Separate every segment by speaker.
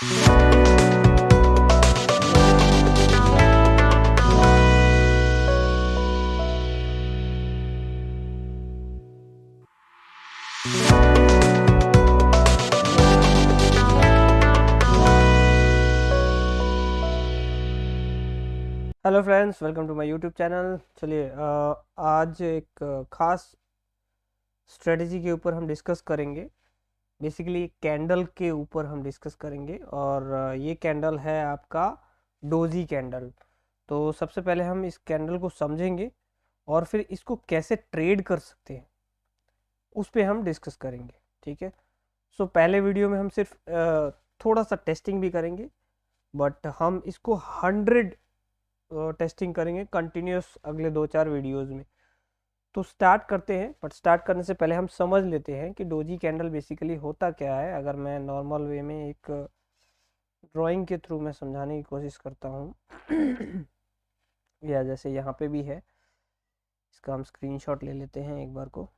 Speaker 1: Hello friends, welcome to my YouTube channel. चलिए आज एक ख़ास स्ट्रेटजी के ऊपर हम डिस्कस करेंगे। बेसिकली कैंडल के ऊपर हम डिस्कस करेंगे और ये कैंडल है आपका डोजी कैंडल। तो सबसे पहले हम इस कैंडल को समझेंगे और फिर इसको कैसे ट्रेड कर सकते हैं उस पर हम डिस्कस करेंगे। ठीक है। सो पहले वीडियो में हम सिर्फ थोड़ा सा टेस्टिंग भी करेंगे, बट हम इसको 100 टेस्टिंग करेंगे कंटिन्यूस अगले 2-4 वीडियोस में। तो स्टार्ट करते हैं, बट स्टार्ट करने से पहले हम समझ लेते हैं कि डोजी कैंडल बेसिकली होता क्या है। अगर मैं नॉर्मल वे में एक ड्राइंग के थ्रू मैं समझाने की कोशिश करता हूँ या जैसे यहाँ पे भी है, इसका हम स्क्रीनशॉट ले लेते हैं एक बार को।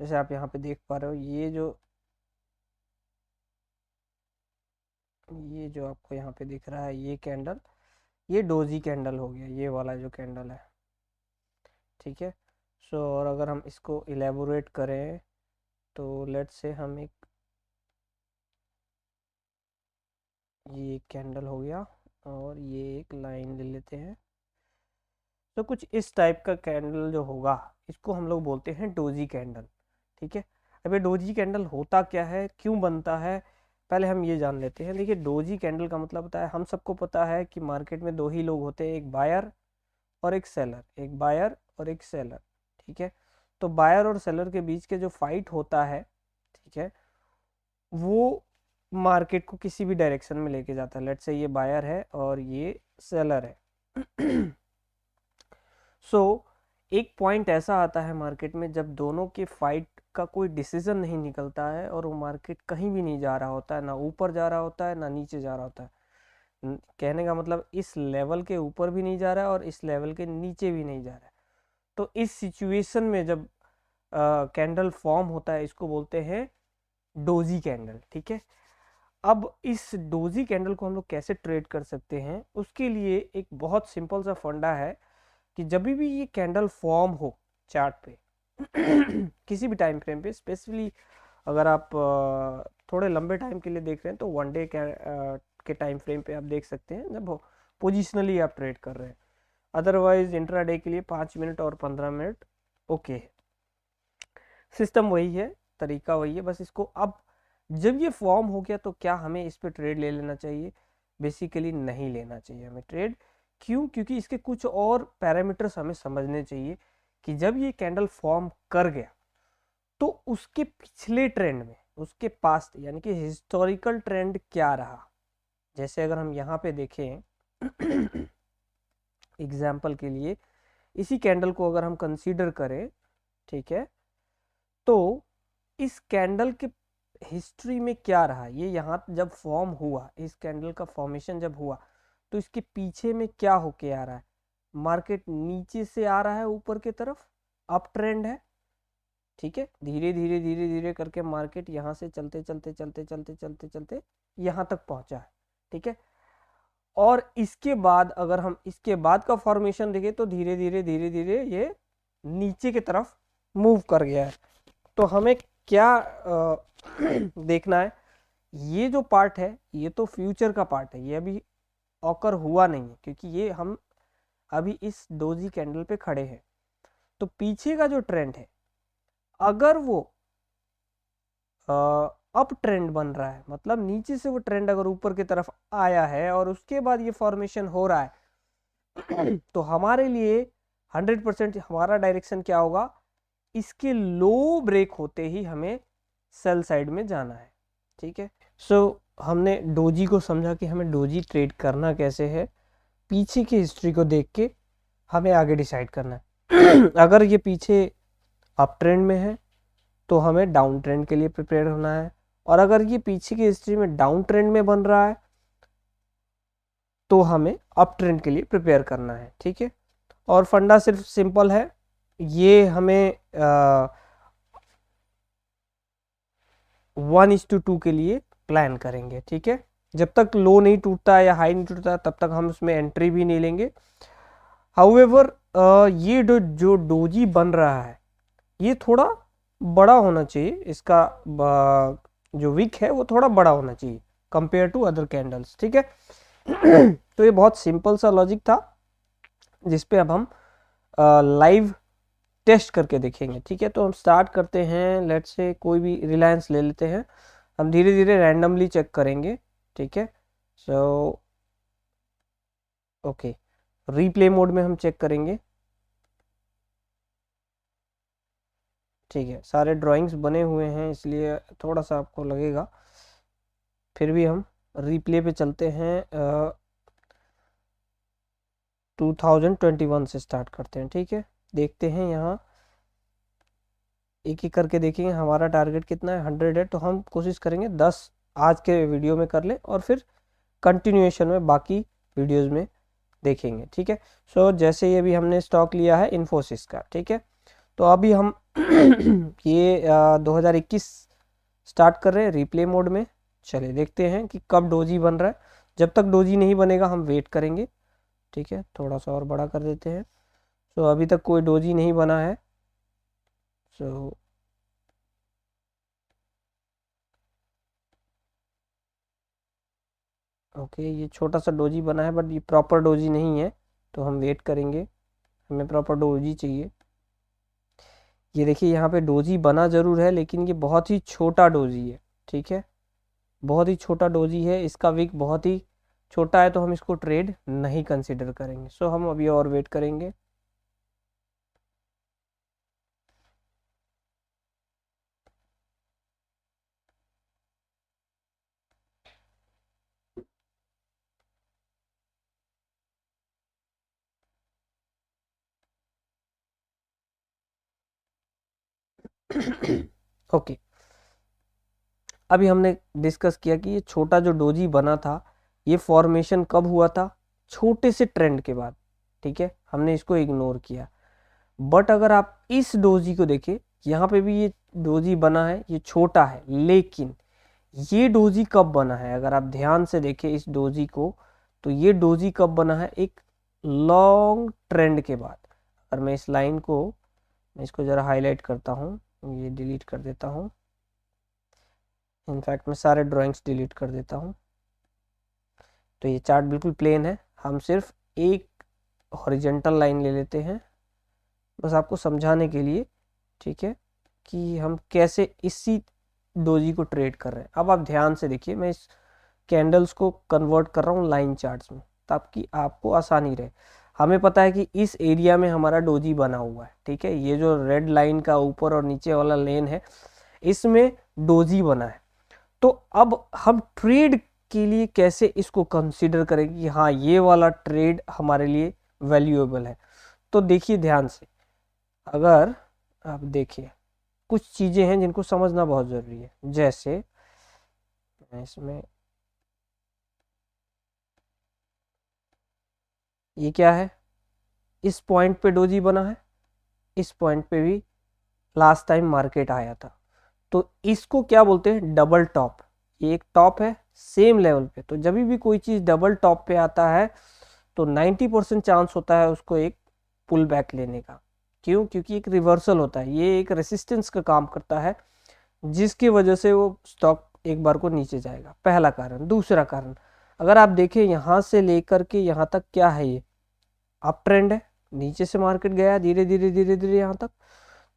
Speaker 1: जैसे आप यहाँ पे देख पा रहे हो, ये जो आपको यहाँ पे दिख रहा है ये कैंडल, ये डोजी कैंडल हो गया, ये वाला जो कैंडल है। ठीक है। सो और अगर हम इसको इलेबोरेट करें तो लेट्स से हम ये कैंडल हो गया और ये एक लाइन ले लेते हैं। तो कुछ इस टाइप का कैंडल जो होगा इसको हम लोग बोलते हैं डोजी कैंडल। ठीक है। अब ये डोजी कैंडल होता क्या है, क्यों बनता है, पहले हम ये जान लेते हैं। देखिए, डोजी कैंडल का मतलब होता है, हम सबको पता है कि मार्केट में दो ही लोग होते हैं, एक बायर और एक सेलर, एक बायर और एक सेलर। ठीक है। तो बायर और सेलर के बीच के जो फाइट होता है, ठीक है, वो मार्केट को किसी भी डायरेक्शन में लेके जाता है। लेट्स से ये बायर है और ये सेलर है। सो एक पॉइंट ऐसा आता है मार्केट में जब दोनों के फाइट का कोई डिसीजन नहीं निकलता है और वो मार्केट कहीं भी नहीं जा रहा होता है, ना ऊपर जा रहा होता है ना नीचे जा रहा होता है। कहने का मतलब इस लेवल के ऊपर भी नहीं जा रहा है और इस लेवल के नीचे भी नहीं जा रहा है। तो इस सिचुएशन में जब कैंडल फॉर्म होता है, इसको बोलते हैं डोजी कैंडल। ठीक है। अब इस डोजी कैंडल को हम लोग कैसे ट्रेड कर सकते हैं, उसके लिए एक बहुत सिंपल सा फंडा है कि जब भी ये कैंडल फॉर्म हो चार्ट पे किसी भी टाइम फ्रेम पे, स्पेसिफिकली अगर आप थोड़े लंबे टाइम के लिए देख रहे हैं तो वन डे के टाइम फ्रेम पे आप देख सकते हैं जब पोजिशनली आप ट्रेड कर रहे हैं। अदरवाइज इंट्राडे के लिए 5 मिनट और 15 मिनट ओके है। सिस्टम वही है, तरीका वही है, बस इसको अब जब ये फॉर्म हो गया तो क्या हमें इस पे ट्रेड ले लेना चाहिए? बेसिकली नहीं लेना चाहिए हमें ट्रेड। क्यों? क्योंकि इसके कुछ और पैरामीटर्स हमें समझने चाहिए कि जब ये कैंडल फॉर्म कर गया तो उसके पिछले ट्रेंड में, उसके पास्ट यानी कि हिस्टोरिकल ट्रेंड क्या रहा। जैसे अगर हम यहाँ पे देखें एग्जाम्पल के लिए, इसी कैंडल को अगर हम कंसीडर करें, ठीक है, तो इस कैंडल के हिस्ट्री में क्या रहा, ये यहाँ जब फॉर्म हुआ, इस कैंडल का फॉर्मेशन जब हुआ तो इसके पीछे में क्या होके आ रहा है? मार्केट नीचे से आ रहा है ऊपर की तरफ, अप ट्रेंड है। ठीक है। धीरे धीरे धीरे धीरे करके मार्केट यहाँ से चलते चलते चलते चलते चलते चलते यहाँ तक पहुंचा है। ठीक है। और इसके बाद अगर हम इसके बाद का फॉर्मेशन देखें तो धीरे धीरे धीरे धीरे ये नीचे की तरफ मूव कर गया है। तो हमें क्या देखना है, ये जो पार्ट है ये तो फ्यूचर का पार्ट है, ये अभी ऑकर हुआ नहीं है क्योंकि ये हम अभी इस डोजी कैंडल पे खड़े हैं। तो पीछे का जो ट्रेंड है, अगर वो अप ट्रेंड बन रहा है, मतलब नीचे से वो ट्रेंड अगर ऊपर की तरफ आया है और उसके बाद ये फॉर्मेशन हो रहा है तो हमारे लिए 100% हमारा डायरेक्शन क्या होगा? इसके लो ब्रेक होते ही हमें सेल साइड में जाना है। ठीक है। सो हमने डोजी को समझा कि हमें डोजी ट्रेड करना कैसे है, पीछे की हिस्ट्री को देख के हमें आगे डिसाइड करना है। अगर ये पीछे अप ट्रेंड में है तो हमें डाउन ट्रेंड के लिए प्रिपेयर होना है, और अगर ये पीछे की हिस्ट्री में डाउन ट्रेंड में बन रहा है तो हमें अप ट्रेंड के लिए प्रिपेयर करना है। ठीक है। और फंडा सिर्फ सिंपल है, ये हमें 1:2 के लिए प्लान करेंगे, ठीक है। जब तक लो नहीं टूटता या हाई नहीं टूटता तब तक हम उसमें एंट्री भी नहीं लेंगे। हाउएवर ये जो डोजी बन रहा है ये थोड़ा बड़ा होना चाहिए, इसका जो विक है वो थोड़ा बड़ा होना चाहिए कंपेयर टू अदर कैंडल्स, ठीक है। तो ये बहुत सिंपल सा लॉजिक था जिसपे अब हम लाइव टेस्ट करके देखेंगे, ठीक है। तो हम स्टार्ट करते हैं, लेट्स से कोई भी रिलायंस ले लेते हैं, हम धीरे धीरे रैंडमली चेक करेंगे, ठीक है। सो ओके, रीप्ले मोड में हम चेक करेंगे, ठीक है। सारे ड्राइंग्स बने हुए हैं इसलिए थोड़ा सा आपको लगेगा, फिर भी हम रीप्ले पे चलते हैं। 2021 से स्टार्ट करते हैं, ठीक है। देखते हैं यहाँ एक एक करके देखेंगे हमारा टारगेट कितना है, 100 है, तो हम कोशिश करेंगे 10 आज के वीडियो में कर ले और फिर कंटिन्यूएशन में बाकी वीडियोस में देखेंगे, ठीक है। सो जैसे ये भी हमने स्टॉक लिया है इन्फोसिस का, ठीक है। तो अभी हम ये 2021 स्टार्ट कर रहे हैं रीप्ले मोड में। चलिए देखते हैं कि कब डोजी बन रहा है। जब तक डोजी नहीं बनेगा हम वेट करेंगे, ठीक है। थोड़ा सा और बड़ा कर देते हैं। सो अभी तक कोई डोजी नहीं बना है। सो ओके, ये छोटा सा डोजी बना है बट ये प्रॉपर डोजी नहीं है, तो हम वेट करेंगे, हमें प्रॉपर डोजी चाहिए। ये देखिए यहाँ पे डोजी बना जरूर है लेकिन ये बहुत ही छोटा डोजी है, ठीक है। बहुत ही छोटा डोजी है, इसका विक बहुत ही छोटा है, तो हम इसको ट्रेड नहीं कंसिडर करेंगे। सो हम अभी और वेट करेंगे। ओके, अभी हमने डिस्कस किया कि ये छोटा जो डोजी बना था ये फॉर्मेशन कब हुआ था, छोटे से ट्रेंड के बाद, ठीक है। हमने इसको इग्नोर किया। बट अगर आप इस डोजी को देखें, यहाँ पे भी ये डोजी बना है, ये छोटा है, लेकिन ये डोजी कब बना है अगर आप ध्यान से देखें इस डोजी को, तो ये डोजी कब बना है, एक लॉन्ग ट्रेंड के बाद। अगर मैं इस लाइन को, मैं इसको जरा हाईलाइट करता हूँ, ये डिलीट कर देता हूँ, इनफैक्ट मैं सारे ड्राइंग्स डिलीट कर देता हूँ। तो ये चार्ट बिल्कुल प्लेन है, हम सिर्फ एक हॉरिजेंटल लाइन ले लेते हैं बस आपको समझाने के लिए, ठीक है, कि हम कैसे इसी डोजी को ट्रेड कर रहे हैं। अब आप ध्यान से देखिए, मैं इस कैंडल्स को कन्वर्ट कर रहा हूँ लाइन चार्ट्स में ताकि आपको आसानी रहे। हमें पता है कि इस एरिया में हमारा डोजी बना हुआ है, ठीक है। ये जो रेड लाइन का ऊपर और नीचे वाला लेन है इसमें डोजी बना है। तो अब हम ट्रेड के लिए कैसे इसको कंसीडर करेंगे कि हाँ ये वाला ट्रेड हमारे लिए वैल्यूएबल है। तो देखिए ध्यान से, अगर आप देखिए कुछ चीजें हैं जिनको समझना बहुत जरूरी है। जैसे इसमें ये क्या है, इस पॉइंट पे डोजी बना है, इस पॉइंट पे भी लास्ट टाइम मार्केट आया था, तो इसको क्या बोलते हैं, डबल टॉप। ये एक टॉप है सेम लेवल पे, तो जब भी कोई चीज डबल टॉप पे आता है तो 90% चांस होता है उसको एक पुल बैक लेने का। क्यों, क्योंकि एक रिवर्सल होता है, ये एक रेसिस्टेंस का काम करता है जिसकी वजह से वो स्टॉक एक बार को नीचे जाएगा, पहला कारण। दूसरा कारण, अगर आप देखें यहाँ से लेकर के यहाँ तक क्या है, ये अप ट्रेंड है, नीचे से मार्केट गया धीरे धीरे धीरे धीरे यहाँ तक,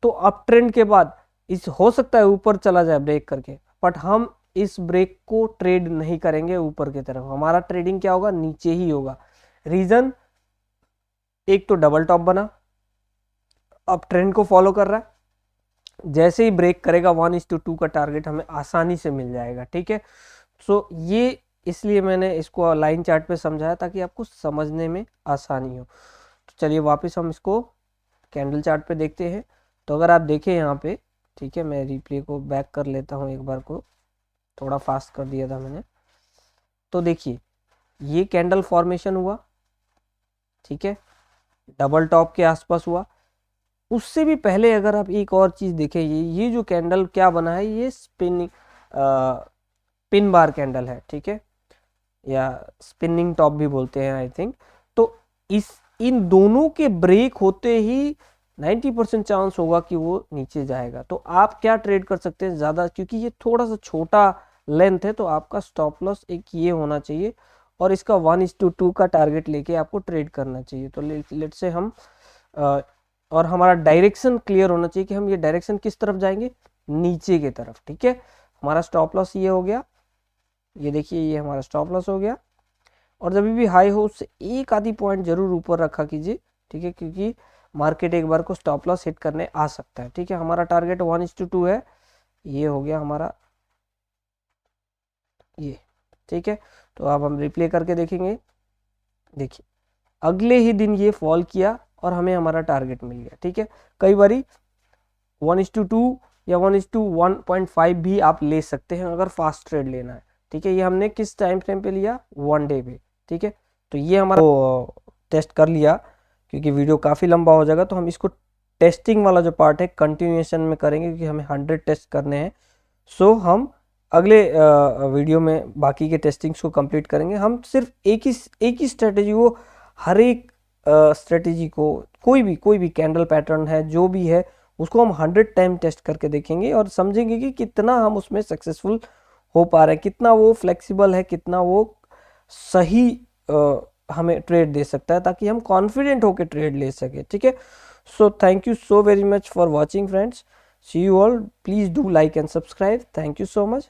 Speaker 1: तो अप ट्रेंड के बाद इस हो सकता है ऊपर चला जाए ब्रेक करके, बट हम इस ब्रेक को ट्रेड नहीं करेंगे ऊपर की तरफ, हमारा ट्रेडिंग क्या होगा, नीचे ही होगा। रीजन, एक तो डबल टॉप बना, अप ट्रेंड को फॉलो कर रहा है, जैसे ही ब्रेक करेगा 1:2 का टारगेट हमें आसानी से मिल जाएगा, ठीक है। सो ये इसलिए मैंने इसको लाइन चार्ट पे समझाया ताकि आपको समझने में आसानी हो। तो चलिए वापस हम इसको कैंडल चार्ट पे देखते हैं। तो अगर आप देखें यहाँ पे, ठीक है, मैं रिप्ले को बैक कर लेता हूँ एक बार को, थोड़ा फास्ट कर दिया था मैंने। तो देखिए ये कैंडल फॉर्मेशन हुआ, ठीक है, डबल टॉप के आसपास हुआ। उससे भी पहले अगर आप एक और चीज देखें, ये जो कैंडल क्या बना है, ये स्पिनिंग पिन बार कैंडल है, ठीक है, या स्पिनिंग टॉप भी बोलते हैं आई थिंक। तो इन दोनों के ब्रेक होते ही 90% चांस होगा कि वो नीचे जाएगा। तो आप क्या ट्रेड कर सकते हैं ज़्यादा, क्योंकि ये थोड़ा सा छोटा लेंथ है, तो आपका स्टॉप लॉस एक ये होना चाहिए और इसका 1:2 का टारगेट लेके आपको ट्रेड करना चाहिए। तो लेट से हम और हमारा डायरेक्शन क्लियर होना चाहिए कि हम ये डायरेक्शन किस तरफ जाएंगे, नीचे की तरफ, ठीक है। हमारा स्टॉप लॉस ये हो गया, ये देखिए ये हमारा स्टॉप लॉस हो गया। और जब भी हाई हो उससे एक आधी पॉइंट जरूर ऊपर रखा कीजिए, ठीक है, क्योंकि मार्केट एक बार को स्टॉप लॉस हिट करने आ सकता है, ठीक है। हमारा टारगेट 1:2 है, ये हो गया हमारा ये, ठीक है। तो अब हम रिप्ले करके देखेंगे, देखिए अगले ही दिन ये फॉल किया और हमें हमारा टारगेट मिल गया, ठीक है। कई बारी 1:2 या 1:1.5 भी आप ले सकते हैं अगर फास्ट ट्रेड लेना है, ठीक है। ये हमने किस टाइम फ्रेम पे लिया, 1 डे पे, ठीक है। तो ये हमारा टेस्ट कर लिया, क्योंकि वीडियो काफ़ी लंबा हो जाएगा तो हम इसको टेस्टिंग वाला जो पार्ट है कंटिन्यूएशन में करेंगे, क्योंकि हमें 100 टेस्ट करने हैं। सो हम अगले वीडियो में बाकी के टेस्टिंग्स को कंप्लीट करेंगे। हम सिर्फ एक ही स्ट्रेटेजी को, हर एक स्ट्रेटेजी को, कोई भी कैंडल पैटर्न है जो भी है उसको हम 100 टाइम टेस्ट करके देखेंगे और समझेंगे कि कितना हम उसमें सक्सेसफुल हो पा रहे हैं, कितना वो फ्लेक्सिबल है, कितना वो सही हमें ट्रेड दे सकता है, ताकि हम कॉन्फिडेंट होकर ट्रेड ले सके, ठीक है। So thank you so very much for watching friends, see you all, please do like and subscribe, thank you so much.